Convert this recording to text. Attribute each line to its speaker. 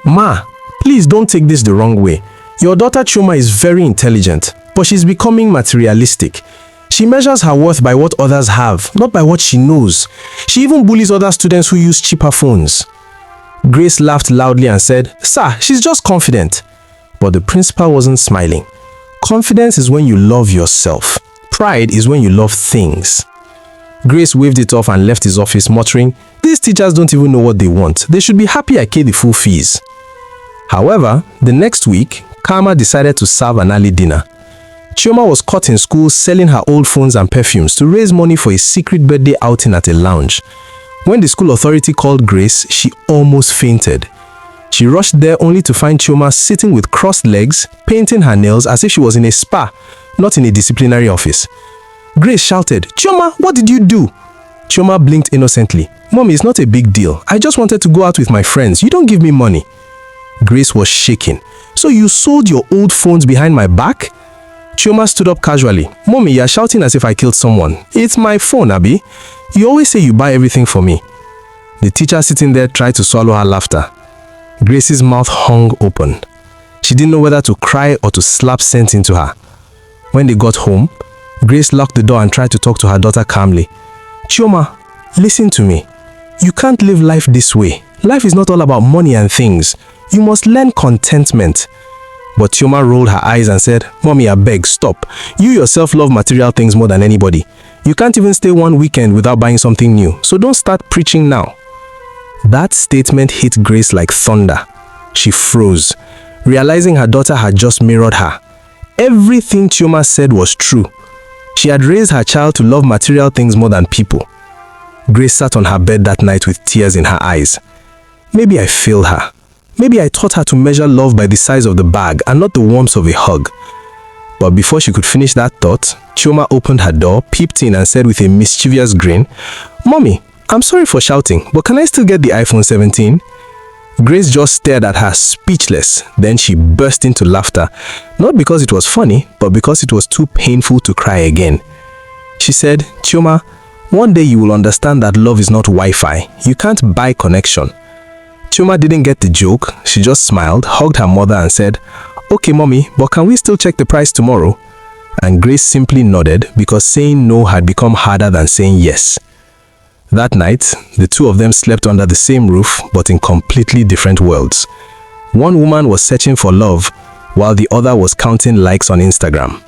Speaker 1: Ma, please don't take this the wrong way. Your daughter Chioma is very intelligent, but she's becoming materialistic. She measures her worth by what others have, not by what she knows. She even bullies other students who use cheaper phones. Grace laughed loudly and said, "Sir, she's just confident." But the principal wasn't smiling. Confidence is when you love yourself. Pride is when you love things. Grace waved it off and left his office muttering, "These teachers don't even know what they want. They should be happy I paid the full fees." However, the next week, Karma decided to serve an early dinner. Chioma was caught in school selling her old phones and perfumes to raise money for a secret birthday outing at a lounge. When the school authority called Grace, she almost fainted. She rushed there only to find Chioma sitting with crossed legs, painting her nails as if she was in a spa, not in a disciplinary office. Grace shouted, "Chioma, what did you do?" Chioma blinked innocently. "Mommy, it's not a big deal. I just wanted to go out with my friends. You don't give me money." Grace was shaking. "So you sold your old phones behind my back?" Chioma stood up casually. "Mommy, you're shouting as if I killed someone. It's my phone, Abby. You always say you buy everything for me." The teacher sitting there tried to swallow her laughter. Grace's mouth hung open. She didn't know whether to cry or to slap sense into her. When they got home, Grace locked the door and tried to talk to her daughter calmly. "Chioma, listen to me. You can't live life this way. Life is not all about money and things. You must learn contentment." But Chioma rolled her eyes and said, "Mommy, I beg, stop. You yourself love material things more than anybody. You can't even stay one weekend without buying something new, so don't start preaching now." That statement hit Grace like thunder. She froze, realizing her daughter had just mirrored her. Everything Chioma said was true. She had raised her child to love material things more than people. Grace sat on her bed that night with tears in her eyes. Maybe I failed her. Maybe I taught her to measure love by the size of the bag and not the warmth of a hug. But before she could finish that thought, Chioma opened her door, peeped in and said with a mischievous grin, "Mommy, I'm sorry for shouting, but can I still get the iPhone 17? Grace just stared at her, speechless. Then she burst into laughter, not because it was funny, but because it was too painful to cry again. She said, "Chioma, one day you will understand that love is not Wi-Fi. You can't buy connection." Chioma didn't get the joke. She just smiled, hugged her mother and said, "Okay, Mommy, but can we still check the price tomorrow?" And Grace simply nodded because saying no had become harder than saying yes. That night, the two of them slept under the same roof but in completely different worlds. One woman was searching for love while the other was counting likes on Instagram.